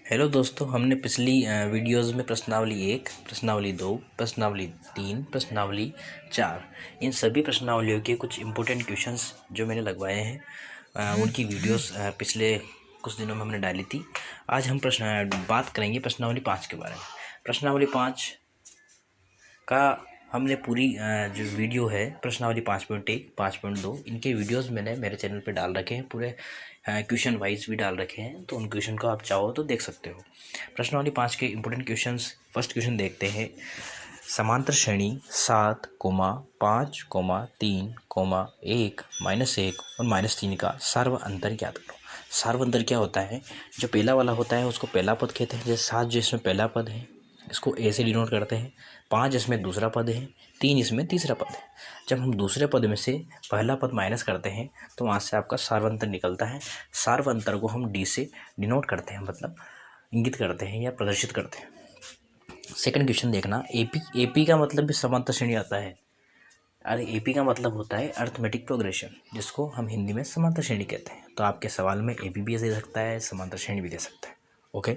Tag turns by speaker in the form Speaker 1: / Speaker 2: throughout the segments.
Speaker 1: Hello दोस्तों, हमने पिछली वीडियोस में प्रश्नावली 1, प्रश्नावली 2, प्रश्नावली 3, प्रश्नावली 4 इन सभी प्रश्नावलियों के कुछ इम्पोर्टेंट क्वेश्चंस जो मैंने लगवाए हैं उनकी वीडियोस पिछले कुछ दिनों में हमने डाली थी। आज हम बात करेंगे प्रश्नावली 5 के बारे में। प्रश्नावली 5 का हमने पूरी जो वीडियो है प्रश्नावली 5.1, 5.2 इनके वीडियोस मैंने मेरे चैनल पे डाल रखे हैं, पूरे क्वेश्चन वाइज भी डाल रखे हैं, तो उन क्वेश्चन को आप चाहो तो देख सकते हो। प्रश्नावली 5 के इंपॉर्टेंट क्वेश्चंस, फर्स्ट क्वेश्चन देखते हैं। समांतर श्रेणी 7, 5, 3, 1, -1 और -3 का सार्व अंतर ज्ञात करो। सार्व अंतर क्या होता है? जो पहला वाला होता है उसको पहला पद कहते हैं। जैसे 7 जो इसमें पहला पद है इसको ए से डिनोट करते हैं, 5 इसमें दूसरा पद है, 3 इसमें तीसरा पद है। जब हम दूसरे पद में से पहला पद माइनस करते हैं तो वहाँ से आपका सार्वंतर निकलता है। सार्वंतर को हम डी से डिनोट करते हैं, मतलब इंगित करते हैं या प्रदर्शित करते हैं। सेकंड क्वेश्चन देखना। एपी का मतलब भी समांतर श्रेणी आता है। अरे एपी का मतलब होता है अर्थमेटिक प्रोग्रेशन, जिसको हम हिंदी में समांतर श्रेणी कहते हैं। तो आपके सवाल में एपी भी दे सकता है, समांतर श्रेणी भी दे सकता है। ओके,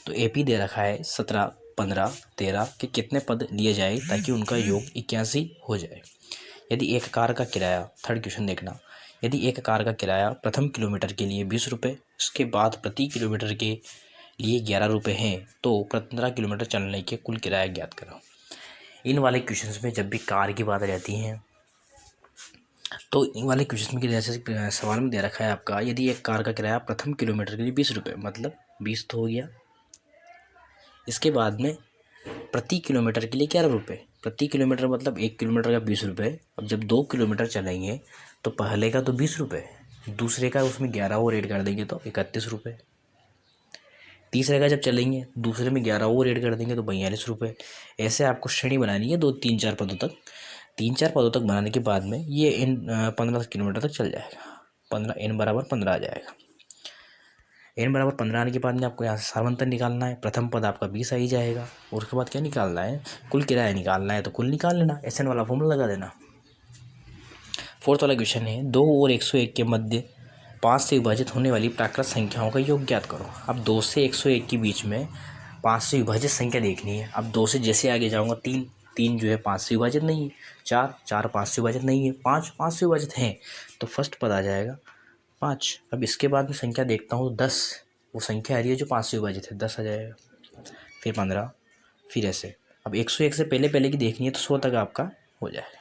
Speaker 1: तो एपी दे रखा है 17, 15, 13 के कितने पद लिए जाए ताकि उनका योग 81 हो जाए। यदि एक कार का किराया, थर्ड क्वेश्चन देखना, यदि एक कार का किराया प्रथम किलोमीटर के लिए 20 रुपये, उसके बाद प्रति किलोमीटर के लिए 11 रुपये हैं, तो 15 किलोमीटर चलने के कुल किराया ज्ञात करो। इन वाले क्वेश्चंस में जब भी कार की बात रहती है तो इन वाले क्वेश्चन में जैसे सवाल में दे रखा है आपका, यदि एक कार का किराया प्रथम किलोमीटर के लिए 20 रुपये, मतलब 20 तो हो गया। इसके बाद में प्रति किलोमीटर के लिए 11 रुपये, प्रति किलोमीटर मतलब 1 किलोमीटर का 20 रुपये। अब जब 2 किलोमीटर चलेंगे तो पहले का तो 20 रुपये, दूसरे का उसमें 11 और ऐड कर देंगे तो 31 रुपये। तीसरे का जब चलेंगे दूसरे में 11 और ऐड कर देंगे तो 42 रुपये। ऐसे आपको श्रेणी बनानी है 2, 3, 4 पदों तक। 3, 4 पदों तक बनाने के बाद में ये इन 15 किलोमीटर तक चल जाएगा। 15 n बराबर 15 आ जाएगा। n बराबर 15 आने के बाद में आपको यहाँ से सार्वंतर निकालना है। प्रथम पद आपका 20 आ ही जाएगा और उसके बाद क्या निकालना है? कुल किराया निकालना है, तो कुल निकाल लेना, SN वाला फॉर्मूला लगा देना। फोर्थ वाला क्वेश्चन है, 2 और 101 के मध्य 5 से विभाजित होने वाली प्राकृत संख्याओं का योग ज्ञात करो। अब 2 से 101 के बीच में 5 से विभाजित संख्या देखनी है। अब 2 से जैसे आगे जाऊँगा 3 जो है 5 से विभाजित नहीं है, 4 5 से विभाजित नहीं है, 5 से विभाजित हैं, तो फर्स्ट पद आ जाएगा 5। अब इसके बाद में संख्या देखता हूँ 10, वो संख्या आ रही है जो 5 से विभाजित है, 10 आ जाएगा, फिर 15, फिर ऐसे। अब 101 से पहले पहले की देखनी है तो 100 तक आपका हो जाएगा।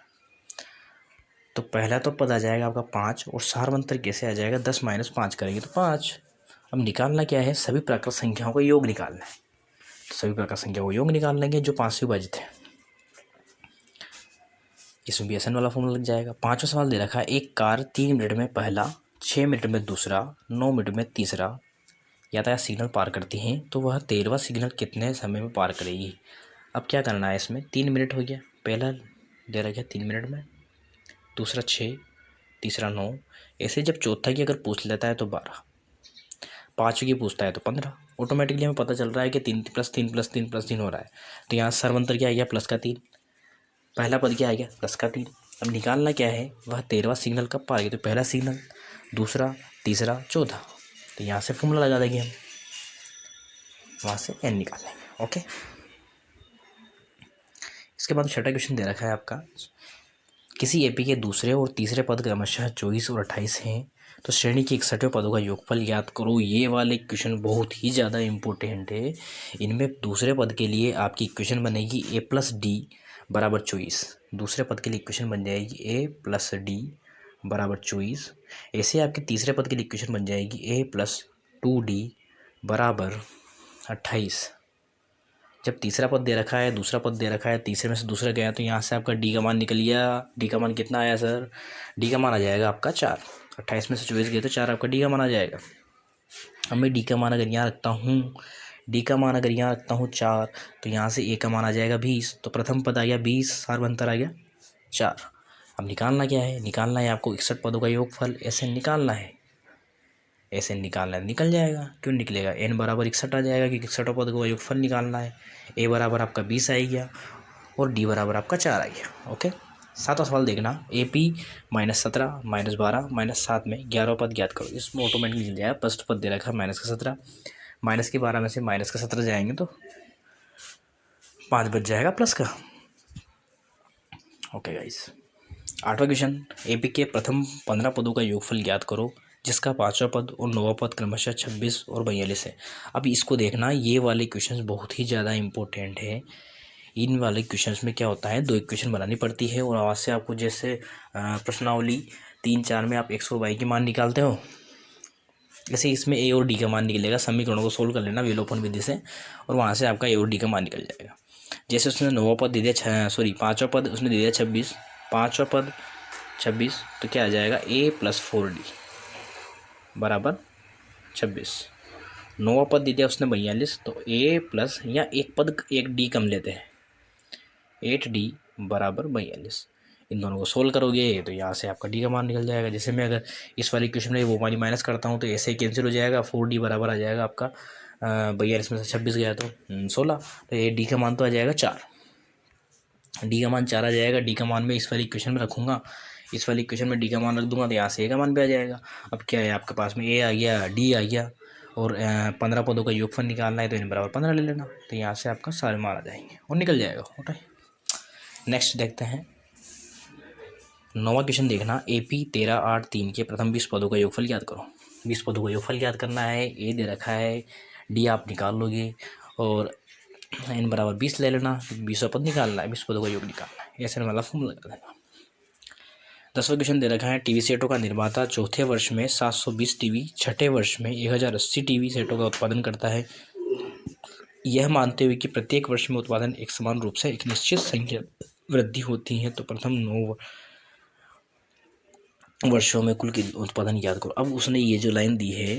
Speaker 1: तो पहला तो पद आ जाएगा आपका 5 और सार्वंतर कैसे आ जाएगा? 10 - 5 करेंगे तो 5। अब निकालना क्या है? सभी प्राकृत संख्याओं का योग निकालना है। तो सभी प्राकृत संख्याओं को योग निकाल लेंगे जो 5 से विभाजित है। इसमें भी SN वाला फॉर्मूला लग जाएगा। 5वां सवाल दे रखा है, एक कार 3 मिनट में पहला, 6 मिनट में दूसरा, 9 मिनट में तीसरा यातायात सिग्नल पार करती हैं, तो वह 13वां सिग्नल कितने समय में पार करेगी? अब क्या करना है इसमें? 3 मिनट हो गया, पहला दे रखा है 3 मिनट में, दूसरा 6, तीसरा 9, ऐसे जब चौथा की अगर पूछ लेता है तो 12, पाँचवीं की पूछता है तो 15। ऑटोमेटिकली हमें पता चल रहा है कि 3 + 3 + 3 + 3 हो रहा है। तो यहाँ सर्वंतर क्या आ गया? प्लस का 3। पहला पद क्या आ गया? प्लस का 3। अब निकालना क्या है? वह 13वां सिग्नल कब पार गया? तो पहला सिग्नल, दूसरा, तीसरा, चौथा। तो यहाँ से फॉर्मूला लगा देंगे हम, वहाँ से n निकाल लेंगे। ओके, इसके बाद छठा क्वेश्चन दे रखा है आपका, किसी एपी के दूसरे और तीसरे पद क्रमशः 24 और 28 हैं, तो श्रेणी के 61वें पदों का योगफल ज्ञात करो। ये वाले क्वेश्चन बहुत ही ज़्यादा इम्पोर्टेंट है। इनमें दूसरे पद के लिए आपकी इक्वेशन बनेगी a + d = 24। दूसरे पद के लिए इक्वेशन बन जाएगी a + d = 24। ऐसे आपके तीसरे पद के लिए इक्वेशन बन जाएगी a + 2d = 28। जब तीसरा पद दे रखा है, दूसरा पद दे रखा है, तीसरे में से दूसरा गया तो यहाँ से आपका डी का मान निकल गया। डी का मान कितना आया सर? डी का मान आ जाएगा आपका 4। 28 में से 24 गया तो 4 आपका डी का मान आ जाएगा। अब मैं डी का मान अगर यहाँ रखता हूँ, डी का मान अगर यहाँ रखता हूँ 4, तो यहाँ से ए का मान आ जाएगा 20। तो प्रथम पद आ गया 20, सार्वंतर आ गया 4। अब निकालना क्या है? निकालना है आपको 61 पदों का योगफल। ऐसे निकालना है, ऐसे निकालना है, निकल जाएगा। क्यों निकलेगा? n बराबर 61 आ जाएगा क्योंकि 61 पद का योगफल निकालना है। a बराबर आपका 20 आ गया और d बराबर आपका 4 आ गया। ओके, 7वां सवाल देखना, AP -17, -12, -7 में 11वां पद ज्ञात करो। इसमें ऑटोमेटिकली मिल जाएगा। फर्स्ट पद दे रखा है -17, माइनस के 12 में से माइनस का 17 जाएंगे तो 5 बच जाएगा प्लस का। ओके गाइस, 8वां क्वेश्चन, एपी के प्रथम 15 पदों का योगफल ज्ञात करो जिसका 5वां पद और 9वां पद क्रमशः 26 और 42 है। अब इसको देखना, ये वाले क्वेश्चन बहुत ही ज़्यादा इंपॉर्टेंट है। इन वाले क्वेश्चंस में क्या होता है, 2 इक्वेशन बनानी पड़ती है और वहाँ से आपको जैसे प्रश्नावली 3-4 में आप x और y के मान निकालते हो, ऐसे इसमें a और d का मान निकलेगा। समीकरणों को सोल्व कर लेना विलोपन विधि से और वहाँ से आपका a और d का मान निकल जाएगा। जैसे उसने 9वां पद दे दिया, 5वां पद उसने दे दिया 26, 5वां पद 26, तो क्या आ जाएगा a + 4d बराबर 26। 9वां पद दे दिया उसने 42, तो a प्लस, या एक पद एक d कम लेते हैं, 8d बराबर 42। इन दोनों को सोल्व करोगे तो यहाँ से आपका डी का मान निकल जाएगा। जैसे मैं अगर इस वाली इक्वेशन में वो वाली माइनस करता हूँ तो ऐसे ही कैंसिल हो जाएगा, 4d बराबर आ जाएगा आपका 42 में से 26 गया तो 16, तो ये डी का मान तो आ जाएगा 4, डी का मान 4 आ जाएगा। डी का मान मैं इस वाली इक्वेशन में रखूँगा, इस वाली इक्वेशन में डी का मान रख दूंगा तो यहाँ से ए का मान भी आ जाएगा। अब क्या है आपके पास में, ए आ गया, डी आ गया और 15 पदों का योगफल निकालना है तो इन बराबर 15 ले लेना, तो यहाँ से आपका सारे मान आ जाएंगे और निकल जाएगा। ओके, नेक्स्ट देखते हैं 9वां क्वेश्चन। देखना, AP 13, 8, 3 के प्रथम 20 पदों का योगफल ज्ञात करो। 20 पदों का योगफल ज्ञात करना है, ए दे रखा है, डी आप निकाल लोगे और n बराबर 20 ले लेना, 20वां पद निकालना है, 20 पदों का योग निकालना है, ऐसे वाला फॉर्मूला लगा देना। 10वां क्वेश्चन दे रखा है, टीवी सेटों का निर्माता चौथे वर्ष में 720 टीवी, छठे वर्ष में 1080 टीवी सेटों का उत्पादन करता है, यह मानते हुए कि प्रत्येक वर्ष में उत्पादन एक समान रूप से एक निश्चित संख्या वृद्धि होती है, तो प्रथम 9 वर्षों में कुल उत्पादन ज्ञात करो। अब उसने ये जो लाइन दी है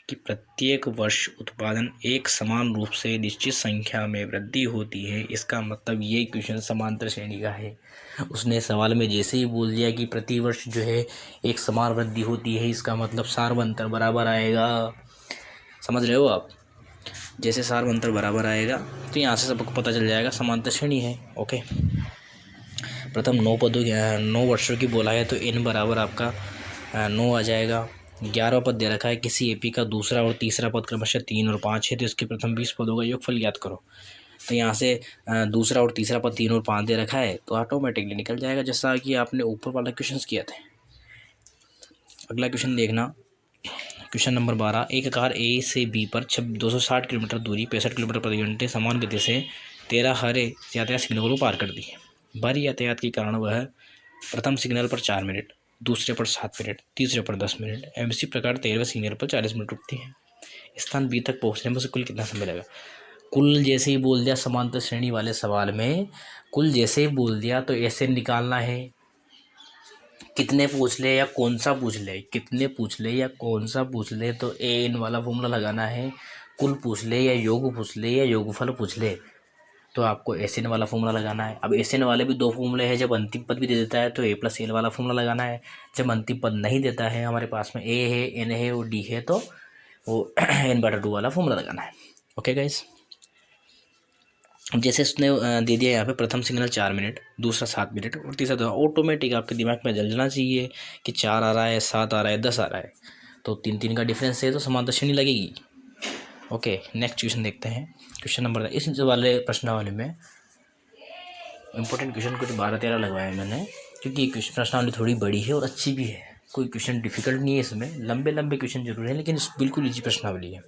Speaker 1: कि प्रत्येक वर्ष उत्पादन एक समान रूप से निश्चित संख्या में वृद्धि होती है, इसका मतलब ये क्वेश्चन समांतर श्रेणी का है। उसने सवाल में जैसे ही बोल दिया कि प्रति वर्ष जो है एक समान वृद्धि होती है, इसका मतलब सार्वंतर बराबर आएगा। समझ रहे हो आप? जैसे सार्वंतर बराबर आएगा तो यहाँ से सबको पता चल जाएगा समांतर श्रेणी है। ओके, प्रथम 9 वर्षों की बोला है तो n बराबर आपका 9 आ जाएगा। 11वां पद दे रखा है, किसी एपी का दूसरा और तीसरा पद क्रमशः 3 और 5 है तो इसके प्रथम 20 पदों का योगफल ज्ञात करो। तो यहाँ से दूसरा और तीसरा पद 3 और 5 दे रखा है तो ऑटोमेटिकली निकल जाएगा, जैसा कि आपने ऊपर वाला क्वेश्चन किया था। अगला क्वेश्चन देखना, क्वेश्चन नंबर 12, एक कार ए से बी पर 260 किलोमीटर दूरी 65 किलोमीटर प्रति घंटे समान गति से 13 हरे यातायात सिग्नलों को पार करती है। भारी यातायात के कारण वह प्रथम सिग्नल पर 4 मिनट, दूसरे पर 7 मिनट, तीसरे पर 10 मिनट एवं इसी प्रकार 13वें सिग्नल पर 40 मिनट रुकती है। स्थान बी तक पहुंचने में उसे कुल कितना समय लगेगा? कुल जैसे ही बोल दिया समांतर श्रेणी वाले सवाल में, कुल जैसे ही बोल दिया तो ऐसे निकालना है, कितने पूछ ले या कौन सा पूछ ले, कितने पूछ ले या कौन सा पूछ ले तो n वाला फॉर्मूला लगाना है। कुल पूछ ले या योग पूछ ले या योगफल पूछ ले तो आपको SN वाला फॉर्मूला लगाना है। अब SN वाले भी 2 फॉर्मूले हैं, जब अंतिम पद भी दे देता है तो A + L वाला फॉर्मूला लगाना है। जब अंतिम पद नहीं देता है, हमारे पास में A है, N है और D है तो वो n/2 वाला फॉर्मूला लगाना है। ओके गाइस, जैसे उसने दे दिया यहाँ पे प्रथम सिग्नल 4 मिनट, दूसरा 7 मिनट और तीसरा 2, ऑटोमेटिक आपके दिमाग में जलना चाहिए कि 4 आ रहा है, 7 आ रहा है, 10 आ रहा है, तो 3 का डिफरेंस है तो समांतर श्रेणी लगेगी। ओके, नेक्स्ट क्वेश्चन देखते हैं, क्वेश्चन नंबर, इस वाले प्रश्नावली में इंपॉर्टेंट क्वेश्चन कुछ 12-13 लगवाए हैं मैंने, क्योंकि प्रश्नावली थोड़ी बड़ी है और अच्छी भी है। कोई क्वेश्चन डिफिकल्ट नहीं है इसमें, लंबे क्वेश्चन जरूर है लेकिन बिल्कुल ईजी प्रश्नावली है।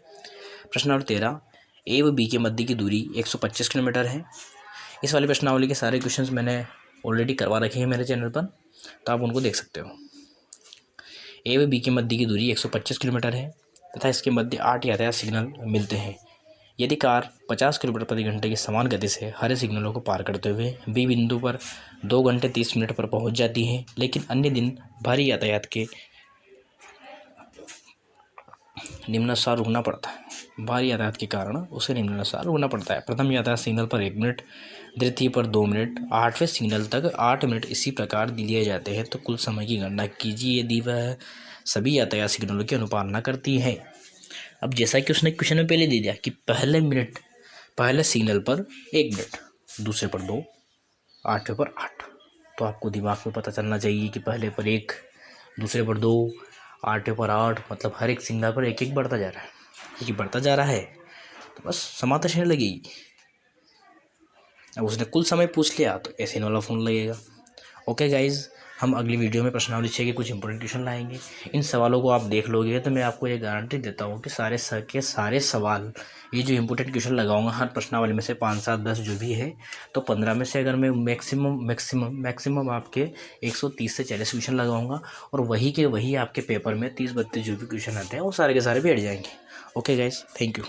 Speaker 1: प्रश्नावली 13, ए व बी के मध्य की दूरी 125 किलोमीटर है। इस वाली प्रश्नावली के सारे क्वेश्चंस मैंने ऑलरेडी करवा रखे हैं मेरे चैनल पर, तो आप उनको देख सकते हो। ए व बी के मध्य की दूरी 125 किलोमीटर है तथा इसके मध्य 8 यातायात सिग्नल मिलते हैं। यदि कार 50 किलोमीटर प्रति घंटे की समान गति से हरे सिग्नलों को पार करते हुए बी बिंदु पर 2 घंटे 30 मिनट पर पहुंच जाती है, लेकिन अन्य दिन भारी यातायात के निम्नानुसार रुकना पड़ता है, भारी यातायात के कारण उसे निम्नानुसार रुकना पड़ता है। प्रथम यातायात सिग्नल पर 1 मिनट, द्वितीय पर 2 मिनट, 8वें सिग्नल तक 8 मिनट इसी प्रकार दिए जाते हैं। तो कुल समय की गणना कीजिए यदि वह सभी यातायात सिग्नलों की अनुपालना करती है। अब जैसा कि उसने क्वेश्चन में पहले दे दिया कि पहले सिग्नल पर 1 मिनट, दूसरे पर 2, 8वें पर 8, तो आपको दिमाग में पता चलना चाहिए कि पहले पर 1, दूसरे पर 2, 8वें पर 8, मतलब हर एक सिग्नल पर 1-1 बढ़ता जा रहा है। क्योंकि बढ़ता जा रहा है तो बस समाप्त रहने लगेगी। अब उसने कुल समय पूछ लिया तो ऐसे वाला फ़ोन लगेगा। ओके गाइज़, हम अगली वीडियो में प्रश्नावली 6 के कुछ इंपॉर्टेंट क्वेश्चन लाएंगे। इन सवालों को आप देख लोगे तो मैं आपको ये गारंटी देता हूँ कि सारे सवाल, ये जो इंपॉर्टेंट क्वेश्चन लगाऊंगा हर प्रश्नावली में से 5, 7, 10 जो भी है, तो 15 में से अगर मैं मैक्सिमम आपके 130 से 40 क्वेश्चन लगाऊंगा और वही के वही आपके पेपर में 30-32 जो भी क्वेश्चन आते हैं वो सारे के सारे बैठ जाएंगे। Okay guys, thank you.